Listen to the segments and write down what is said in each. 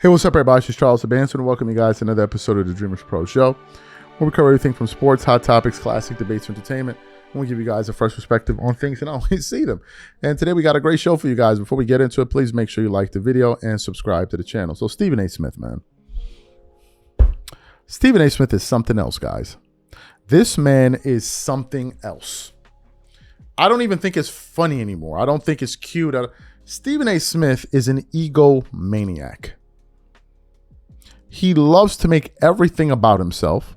Hey, what's up, everybody? This is Charles Abanson, and welcome you guys to another episode of the DREAMERSPRO show, where we cover everything from sports, hot topics, classic debates, and entertainment, and we give you guys a fresh perspective on things and always see them. And today we got a great show for you guys. Before we get into it, please make sure you like the video and subscribe to the channel. So Stephen A. Smith, man. Stephen A. Smith is something else, guys. This man is something else. I don't even think it's funny anymore. I don't think it's cute. Stephen A. Smith is an egomaniac. He loves to make everything about himself.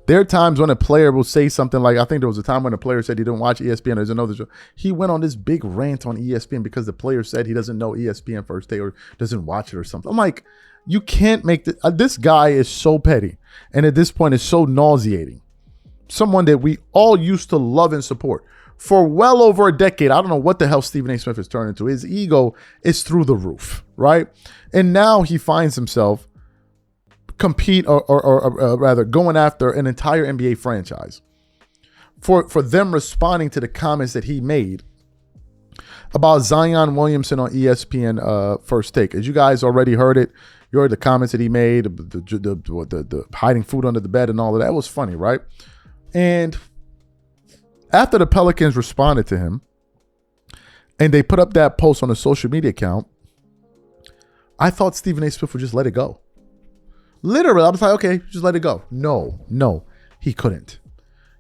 There are times when a player will say something like, I think there was a time when a player said he didn't watch ESPN or doesn't know the show. He went on this big rant on ESPN because the player said he doesn't know ESPN First Take or doesn't watch it or something. I'm like, you can't make this guy is so petty. And at this point, it's so nauseating. Someone that we all used to love and support for well over a decade. I don't know what the hell Stephen A. Smith has turned into. His ego is through the roof, right? And now he finds himself compete or rather going after an entire NBA franchise for them responding to the comments that he made about Zion Williamson on ESPN First Take. As you guys already heard it, you heard the comments that he made, the hiding food under the bed and all of that was funny, right? And after the Pelicans responded to him and they put up that post on a social media account, I thought Stephen A. Smith would just let it go. Literally, I was like, okay, just let it go. No, he couldn't.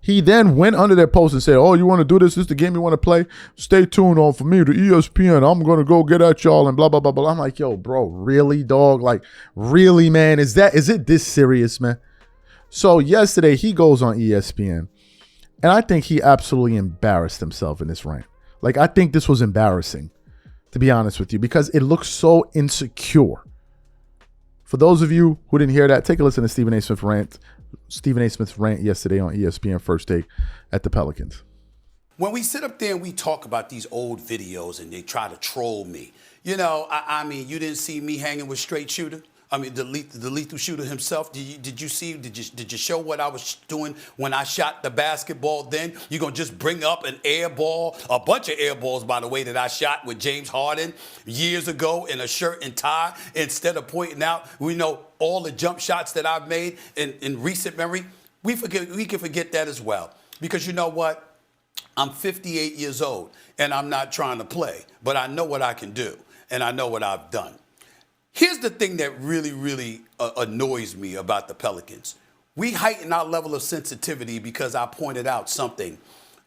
He then went under their post and said, oh, you want to do this? This is the game you want to play? Stay tuned on for me to ESPN. I'm going to go get at y'all and blah, blah, blah, blah. I'm like, yo, bro, really, dog? Like, really, man? Is it this serious, man? So yesterday he goes on ESPN and I think he absolutely embarrassed himself in this rant. Like, I think this was embarrassing, to be honest with you, because it looks so insecure. For those of you who didn't hear that, take a listen to Stephen A. Smith's rant yesterday on ESPN First Take at the Pelicans. When we sit up there and we talk about these old videos and they try to troll me, you know, I mean, you didn't see me hanging with Straight Shooter. I mean, the lethal shooter himself. Did you show what I was doing when I shot the basketball then? You're going to just bring up an air ball, a bunch of air balls, by the way, that I shot with James Harden years ago in a shirt and tie, instead of pointing out, we know, all the jump shots that I've made in recent memory. We can forget that as well. Because you know what? I'm 58 years old, and I'm not trying to play, but I know what I can do, and I know what I've done. Here's the thing that really annoys me about the Pelicans. We heighten our level of sensitivity because I pointed out something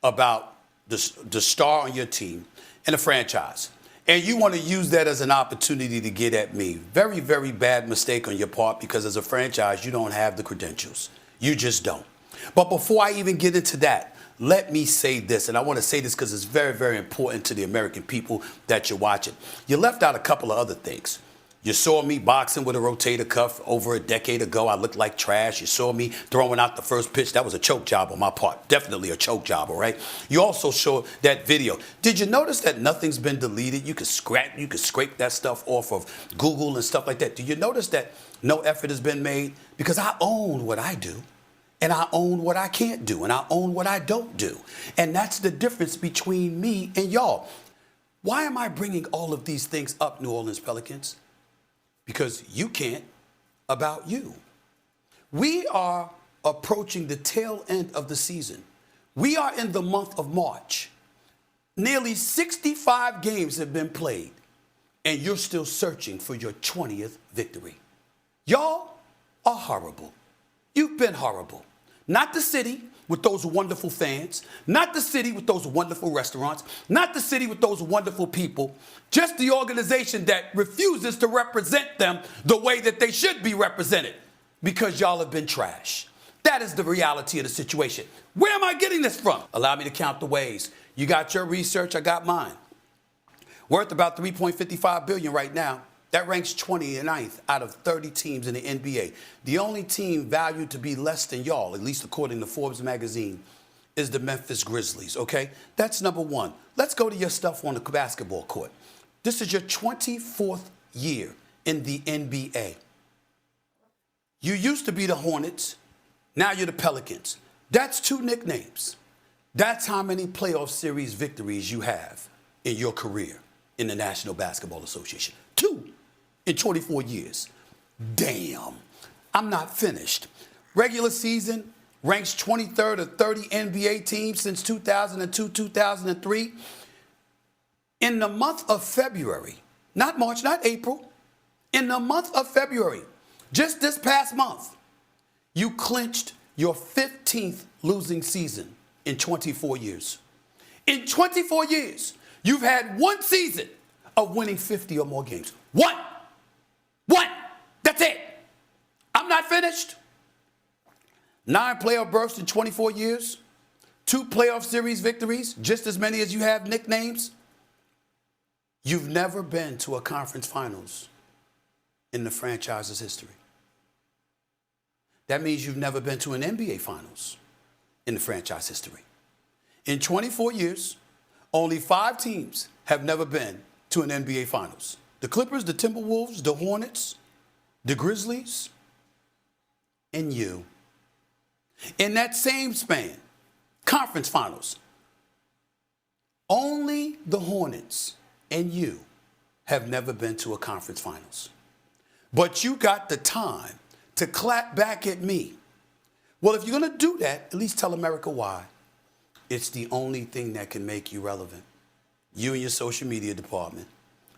about the star on your team and the franchise. And you want to use that as an opportunity to get at me. Very, very bad mistake on your part, because as a franchise, you don't have the credentials. You just don't. But before I even get into that, let me say this, and I want to say this because it's very, very important to the American people that you're watching. You left out a couple of other things. You saw me boxing with a rotator cuff over a decade ago. I looked like trash. You saw me throwing out the first pitch. That was a choke job on my part. Definitely a choke job, all right? You also showed that video. Did you notice that nothing's been deleted? You could scrape that stuff off of Google and stuff like that. Do you notice that no effort has been made? Because I own what I do, and I own what I can't do, and I own what I don't do. And that's the difference between me and y'all. Why am I bringing all of these things up, New Orleans Pelicans? Because you can't about you. We are approaching the tail end of the season. We are in the month of March. Nearly 65 games have been played, and you're still searching for your 20th victory. Y'all are horrible. You've been horrible. Not the city with those wonderful fans, not the city with those wonderful restaurants, not the city with those wonderful people, just the organization that refuses to represent them the way that they should be represented, because y'all have been trash. That is the reality of the situation. Where am I getting this from? Allow me to count the ways. You got your research, I got mine. Worth about $3.55 billion right now. That ranks 29th out of 30 teams in the NBA. The only team valued to be less than y'all, at least according to Forbes magazine, is the Memphis Grizzlies, okay? That's number one. Let's go to your stuff on the basketball court. This is your 24th year in the NBA. You used to be the Hornets. Now you're the Pelicans. That's two nicknames. That's how many playoff series victories you have in your career in the National Basketball Association. Two. in 24 years. Damn, I'm not finished. Regular season ranks 23rd of 30 NBA teams since 2002, 2003. In the month of February, not March, not April, in the month of February, just this past month, you clinched your 15th losing season in 24 years. In 24 years, you've had one season of winning 50 or more games. One. That's it. I'm not finished. 9 playoff berths in 24 years. 2 playoff series victories, just as many as you have nicknames. You've never been to a conference finals in the franchise's history. That means you've never been to an NBA finals in the franchise history. In 24 years, only 5 teams have never been to an NBA finals. The Clippers, the Timberwolves, the Hornets, the Grizzlies, and you. In that same span, conference finals, only the Hornets and you have never been to a conference finals. But you got the time to clap back at me. Well, if you're going to do that, at least tell America why. It's the only thing that can make you relevant. You and your social media department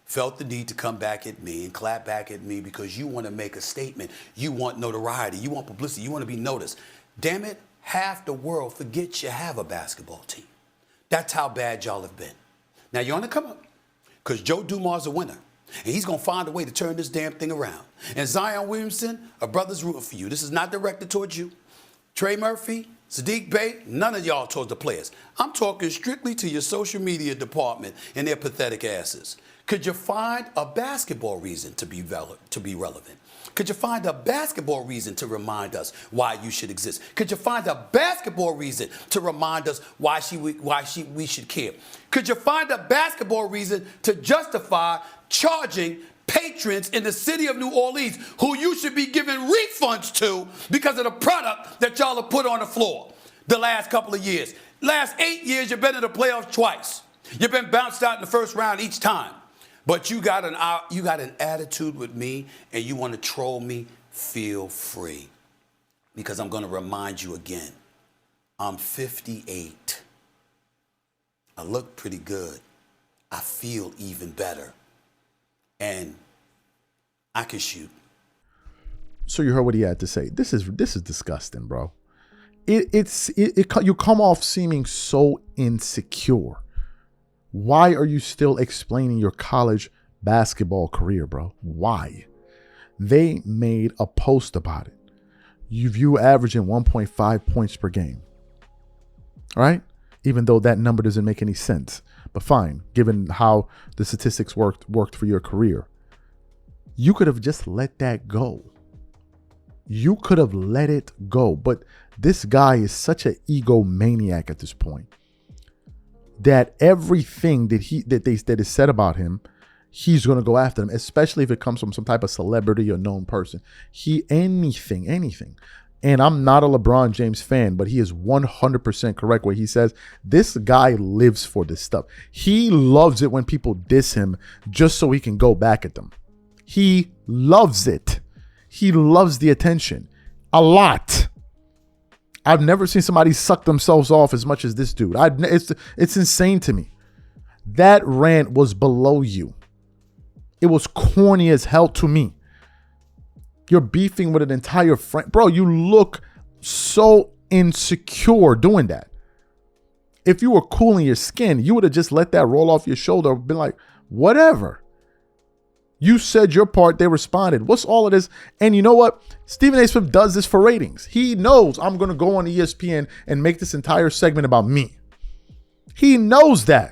felt the need to come back at me and clap back at me because you want to make a statement. You want notoriety. You want publicity. You want to be noticed. Damn it, half the world forgets you have a basketball team. That's how bad y'all have been. Now, you're on the come up because Joe Dumars a winner. And he's going to find a way to turn this damn thing around. And Zion Williamson, a brother's rooting for you. This is not directed towards you. Trey Murphy, Sadiq Bey, none of y'all towards the players. I'm talking strictly to your social media department and their pathetic asses. Could you find a basketball reason to be relevant? Could you find a basketball reason to remind us why you should exist? Could you find a basketball reason to remind us why we should care? Could you find a basketball reason to justify charging patrons in the city of New Orleans who you should be giving refunds to because of the product that y'all have put on the floor the last couple of years? Last 8 years, you've been in the playoffs twice. You've been bounced out in the first round each time. But you got an attitude with me and you want to troll me, feel free. Because I'm going to remind you again, I'm 58. I look pretty good. I feel even better. And I can shoot. So you heard what he had to say. This is disgusting, bro. You come off seeming so insecure. Why are you still explaining your college basketball career, bro? Why? They made a post about it. You averaging 1.5 points per game. All right? Even though that number doesn't make any sense. But fine, given how the statistics worked for your career. You could have just let that go. You could have let it go. But this guy is such an egomaniac at this point that everything that is said about him, he's going to go after them, especially if it comes from some type of celebrity or known person. Anything. And I'm not a LeBron James fan, but he is 100% correct where he says this guy lives for this stuff. He loves it when people diss him just so he can go back at them. He loves it. He loves the attention a lot. I've never seen somebody suck themselves off as much as this dude. It's insane to me. That rant was below you. It was corny as hell to me. You're beefing with an entire friend. Bro, you look so insecure doing that. If you were cool in your skin, you would have just let that roll off your shoulder and been like, whatever. You said your part, they responded. What's all of this? And you know what? Stephen A. Smith does this for ratings. He knows I'm going to go on ESPN and make this entire segment about me. He knows that.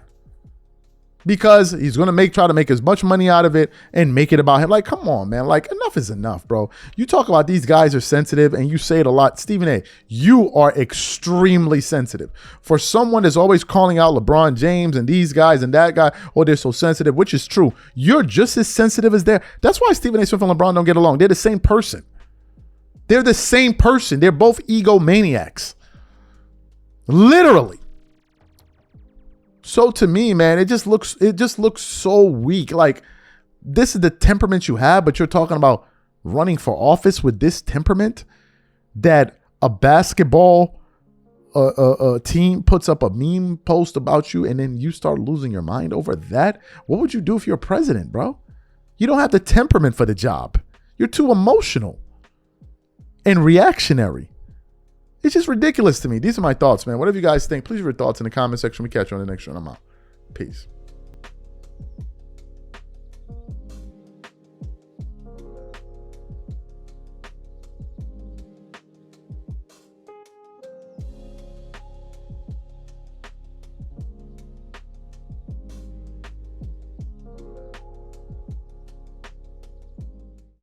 Because he's going to try to make as much money out of it and make it about him. Like, come on, man. Like, enough is enough, bro. You talk about these guys are sensitive and you say it a lot. Stephen A., you are extremely sensitive. For someone that's always calling out LeBron James and these guys and that guy, oh, they're so sensitive, which is true. You're just as sensitive as they're. That's why Stephen A. Smith and LeBron don't get along. They're the same person. They're the same person. They're both egomaniacs. Literally. So to me, man, it just looks so weak. Like, this is the temperament you have, but you're talking about running for office with this temperament, that a basketball team puts up a meme post about you and then you start losing your mind over that? What would you do if you're president, bro? You don't have the temperament for the job. You're too emotional and reactionary. It's just ridiculous to me. These are my thoughts, man. Whatever you guys think, please leave your thoughts in the comment section. We catch you on the next one. I'm out. Peace.